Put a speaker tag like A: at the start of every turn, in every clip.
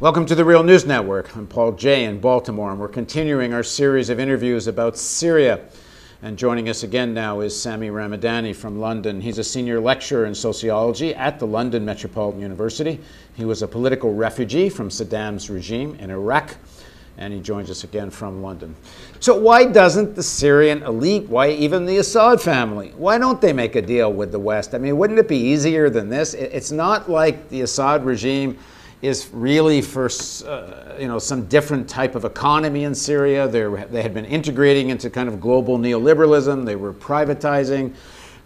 A: Welcome to the Real News Network. I'm Paul Jay in Baltimore, and we're continuing our series of interviews about Syria. And joining us again now is Sami Ramadani from London. He's a senior lecturer in sociology at the London Metropolitan University. He was a political refugee from Saddam's regime in Iraq, and he joins us again from London. So why doesn't the Syrian elite, why even the Assad family, why don't they make a deal with the West? I mean, wouldn't it be easier than this? It's not like the Assad regime is really for some different type of economy in Syria. They had been integrating into kind of global neoliberalism. They were privatizing.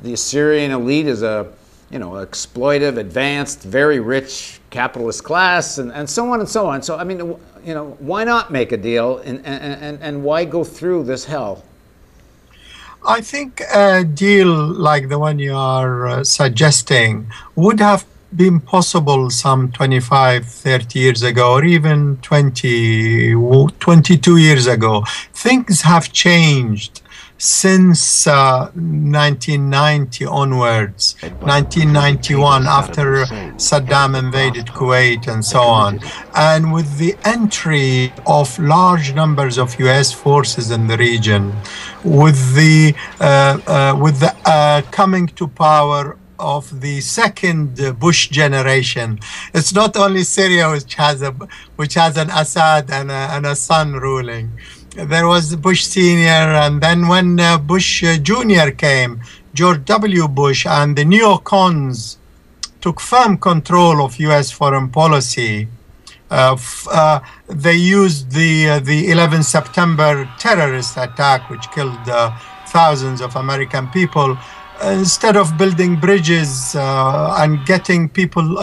A: The Syrian elite is a exploitive, advanced, very rich capitalist class, and so on and so on. So I mean, why not make a deal, and why go through this hell?
B: I think a deal like the one you are suggesting would have been possible some 25, 30 years ago, or even 22 years ago. Things have changed since 1990 onwards, 1991, after Saddam invaded Kuwait and so on. And with the entry of large numbers of US forces in the region, with the coming to power of the second Bush generation. It's not only Syria which has an Assad and a son ruling. There was Bush Senior, and then when Bush Jr. came, George W. Bush, and the neocons took firm control of US foreign policy. They used the 11 September terrorist attack, which killed thousands of American people. Instead of building bridges and getting people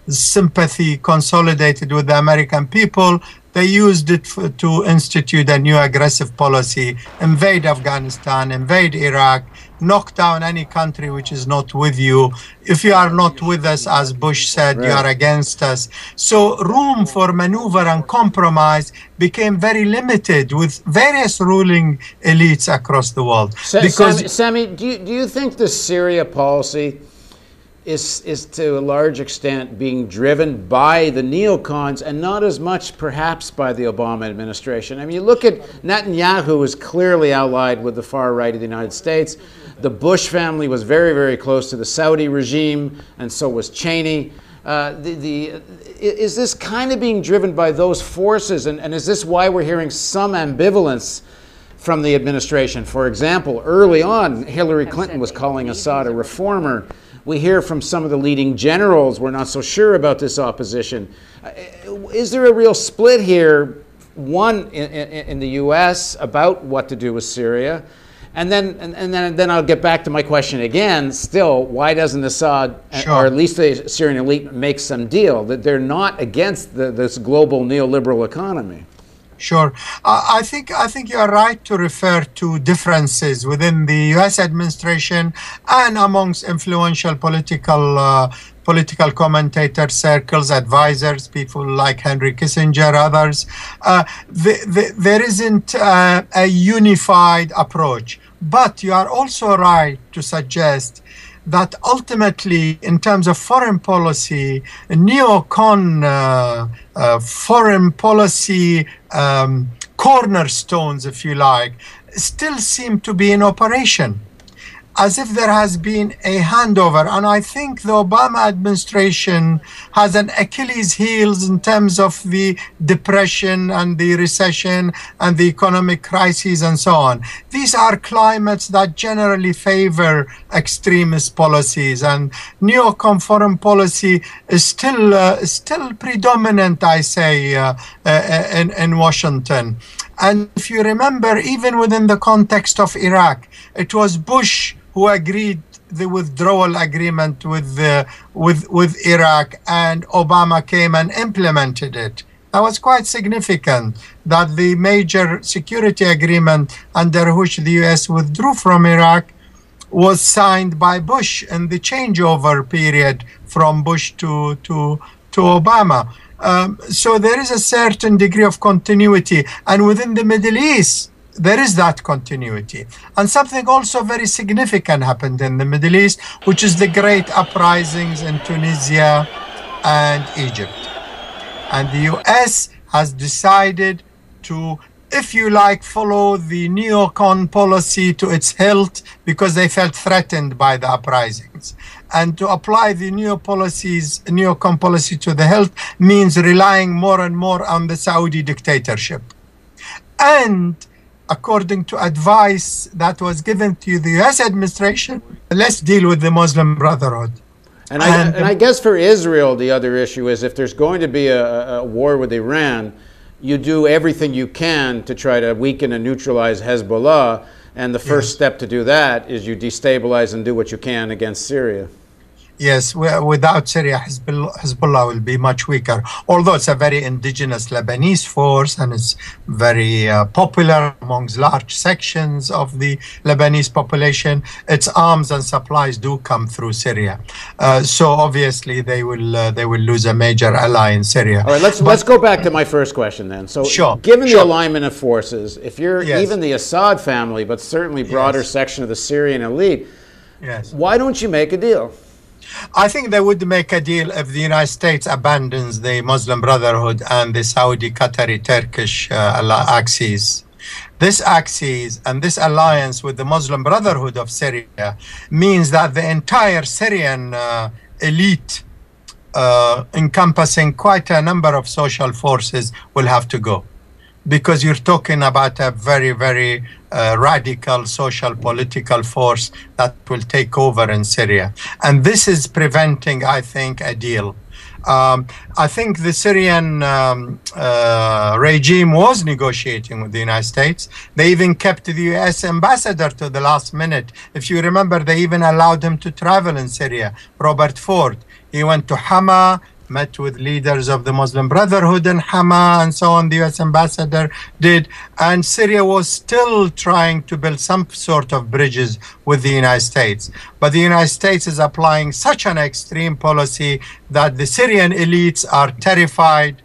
B: sympathy consolidated with the American people, they used it to institute a new aggressive policy, invade Afghanistan, invade Iraq, knock down any country which is not with you. If you are not with us, as Bush said, right, you are against us. So room for maneuver and compromise became very limited with various ruling elites across the world.
A: Sami, do you think the Syria policy is to a large extent being driven by the neocons and not as much perhaps by the Obama administration? I mean, you look at Netanyahu, who is clearly allied with the far right of the United States. The Bush family was very, very close to the Saudi regime, and so was Cheney. Is this kind of being driven by those forces, and is this why we're hearing some ambivalence from the administration? For example, early on, Hillary Clinton was calling Assad a reformer. We hear from some of the leading generals we're not so sure about this opposition. Is there a real split here, one in the U.S. about what to do with Syria? And then I'll get back to my question again. Still, why doesn't Assad,
B: sure,
A: or at least the Syrian elite, make some deal? That they're not against this global neoliberal economy.
B: Sure. I think you are right to refer to differences within the U.S. administration and amongst influential political commentator circles, advisors, people like Henry Kissinger, others. There isn't a unified approach. But you are also right to suggest that ultimately, in terms of foreign policy, neocon foreign policy cornerstones, if you like, still seem to be in operation, as if there has been a handover. And I think the Obama administration has an Achilles heels in terms of the depression and the recession and the economic crises and so on. These are climates that generally favor extremist policies, and neocon foreign policy is still predominant, I say, in Washington. And if you remember, even within the context of Iraq, it was Bush who agreed the withdrawal agreement with Iraq, and Obama came and implemented it. That was quite significant, that the major security agreement under which the U.S. withdrew from Iraq was signed by Bush in the changeover period from Bush to Obama. So there is a certain degree of continuity, and within the Middle East, there is that continuity. And something also very significant happened in the Middle East, which is the great uprisings in Tunisia and Egypt. And the US has decided to, if you like, follow the neocon policy to its hilt because they felt threatened by the uprisings. And to apply the neocon policy to the hilt means relying more and more on the Saudi dictatorship. And according to advice that was given to the US administration, let's deal with the Muslim Brotherhood.
A: And I guess for Israel, the other issue is if there's going to be a war with Iran, you do everything you can to try to weaken and neutralize Hezbollah. And the first step to do that is you destabilize and do what you can against Syria.
B: Yes, without Syria, Hezbollah will be much weaker. Although it's a very indigenous Lebanese force and it's very popular amongst large sections of the Lebanese population, its arms and supplies do come through Syria. So obviously they will lose a major ally in Syria.
A: All right, let's go back to my first question then. So, given the alignment of forces, if you're even the Assad family, but certainly broader section of the Syrian elite, why don't you make a deal?
B: I think they would make a deal if the United States abandons the Muslim Brotherhood and the Saudi, Qatari, Turkish axis. This axis and this alliance with the Muslim Brotherhood of Syria means that the entire Syrian elite, encompassing quite a number of social forces, will have to go. Because you're talking about a very, very radical social political force that will take over in Syria. And this is preventing, I think, a deal. I think the Syrian regime was negotiating with the United States. They even kept the US ambassador to the last minute. If you remember, they even allowed him to travel in Syria, Robert Ford. He went to Hama, met with leaders of the Muslim Brotherhood in Hama, and so on. The US ambassador did. And Syria was still trying to build some sort of bridges with the United States. But the United States is applying such an extreme policy that the Syrian elites are terrified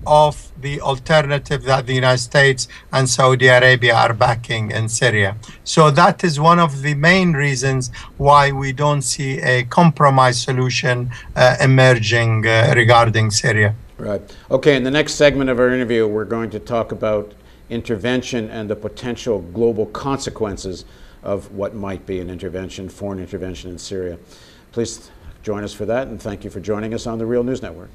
B: of the alternative that the United States and Saudi Arabia are backing in Syria. So that is one of the main reasons why we don't see a compromise solution emerging regarding Syria.
A: Right. Okay, in the next segment of our interview, we're going to talk about intervention and the potential global consequences of what might be an intervention, foreign intervention in Syria. Please join us for that, and thank you for joining us on the Real News Network.